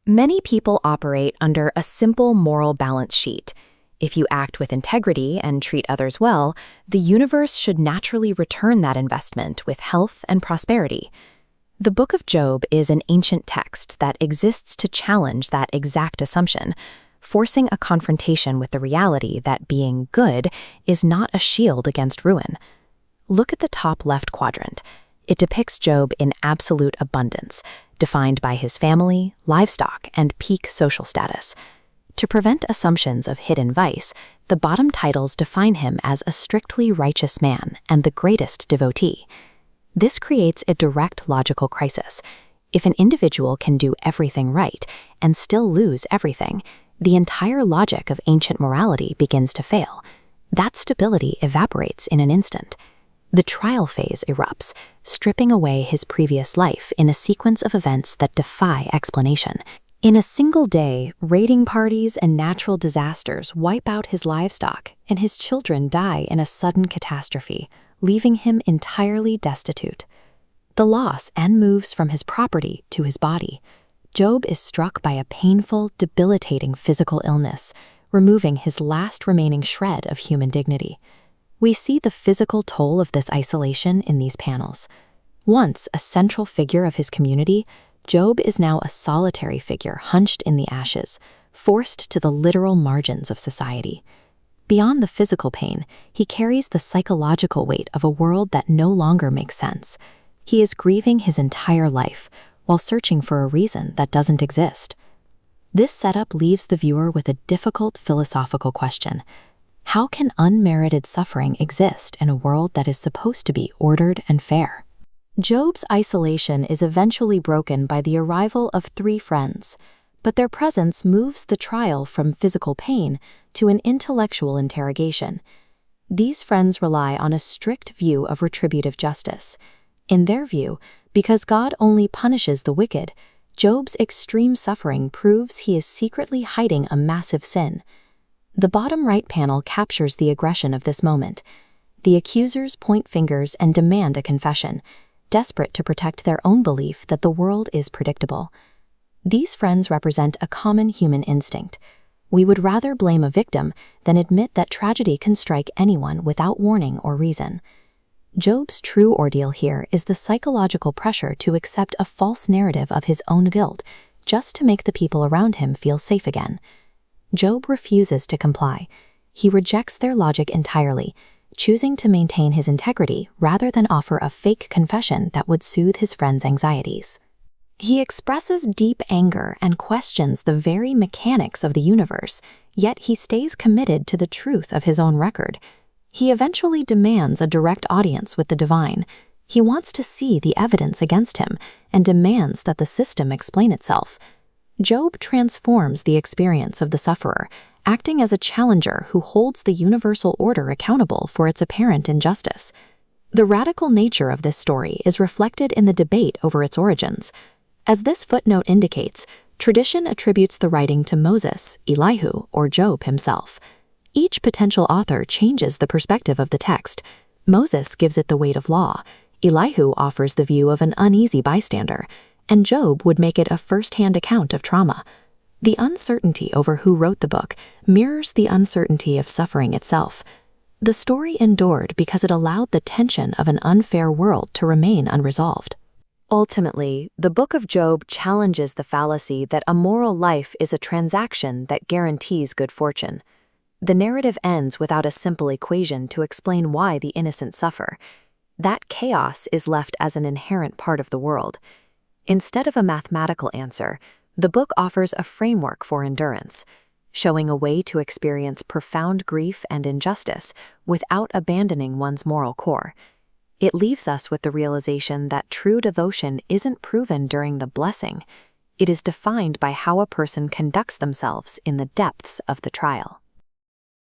Many people operate under a simple moral balance sheet. If you act with integrity and treat others well, the universe should naturally return that investment with health and prosperity. The Book of Job is an ancient text that exists to challenge that exact assumption, forcing a confrontation with the reality that being good is not a shield against ruin. Look at the top left quadrant. It depicts Job in absolute abundance, defined by his family, livestock, and peak social status. To prevent assumptions of hidden vice, the bottom titles define him as a strictly righteous man and the greatest devotee. This creates a direct logical crisis. If an individual can do everything right and still lose everything, the entire logic of ancient morality begins to fail. That stability evaporates in an instant. The trial phase erupts, stripping away his previous life in a sequence of events that defy explanation. In a single day, raiding parties and natural disasters wipe out his livestock, and his children die in a sudden catastrophe, leaving him entirely destitute. The loss and moves from his property to his body. Job is struck by a painful, debilitating physical illness, removing his last remaining shred of human dignity. We see the physical toll of this isolation in these panels. Once a central figure of his community, Job is now a solitary figure hunched in the ashes, forced to the literal margins of society. Beyond the physical pain, he carries the psychological weight of a world that no longer makes sense. He is grieving his entire life, while searching for a reason that doesn't exist. This setup leaves the viewer with a difficult philosophical question. How can unmerited suffering exist in a world that is supposed to be ordered and fair? Job's isolation is eventually broken by the arrival of three friends, but their presence moves the trial from physical pain to an intellectual interrogation. These friends rely on a strict view of retributive justice. In their view, because God only punishes the wicked, Job's extreme suffering proves he is secretly hiding a massive sin. The bottom right panel captures the aggression of this moment. The accusers point fingers and demand a confession, desperate to protect their own belief that the world is predictable. These friends represent a common human instinct. We would rather blame a victim than admit that tragedy can strike anyone without warning or reason. Job's true ordeal here is the psychological pressure to accept a false narrative of his own guilt just to make the people around him feel safe again. Job refuses to comply. He rejects their logic entirely, choosing to maintain his integrity rather than offer a fake confession that would soothe his friends' anxieties. He expresses deep anger and questions the very mechanics of the universe, yet he stays committed to the truth of his own record. He eventually demands a direct audience with the divine. He wants to see the evidence against him and demands that the system explain itself. Job transforms the experience of the sufferer, acting as a challenger who holds the universal order accountable for its apparent injustice. The radical nature of this story is reflected in the debate over its origins. As this footnote indicates, tradition attributes the writing to Moses, Elihu, or Job himself. Each potential author changes the perspective of the text. Moses gives it the weight of law, Elihu offers the view of an uneasy bystander, and Job would make it a first-hand account of trauma. The uncertainty over who wrote the book mirrors the uncertainty of suffering itself. The story endured because it allowed the tension of an unfair world to remain unresolved. Ultimately, the Book of Job challenges the fallacy that a moral life is a transaction that guarantees good fortune. The narrative ends without a simple equation to explain why the innocent suffer. That chaos is left as an inherent part of the world. Instead of a mathematical answer, the book offers a framework for endurance, showing a way to experience profound grief and injustice without abandoning one's moral core. It leaves us with the realization that true devotion isn't proven during the blessing. It is defined by how a person conducts themselves in the depths of the trial.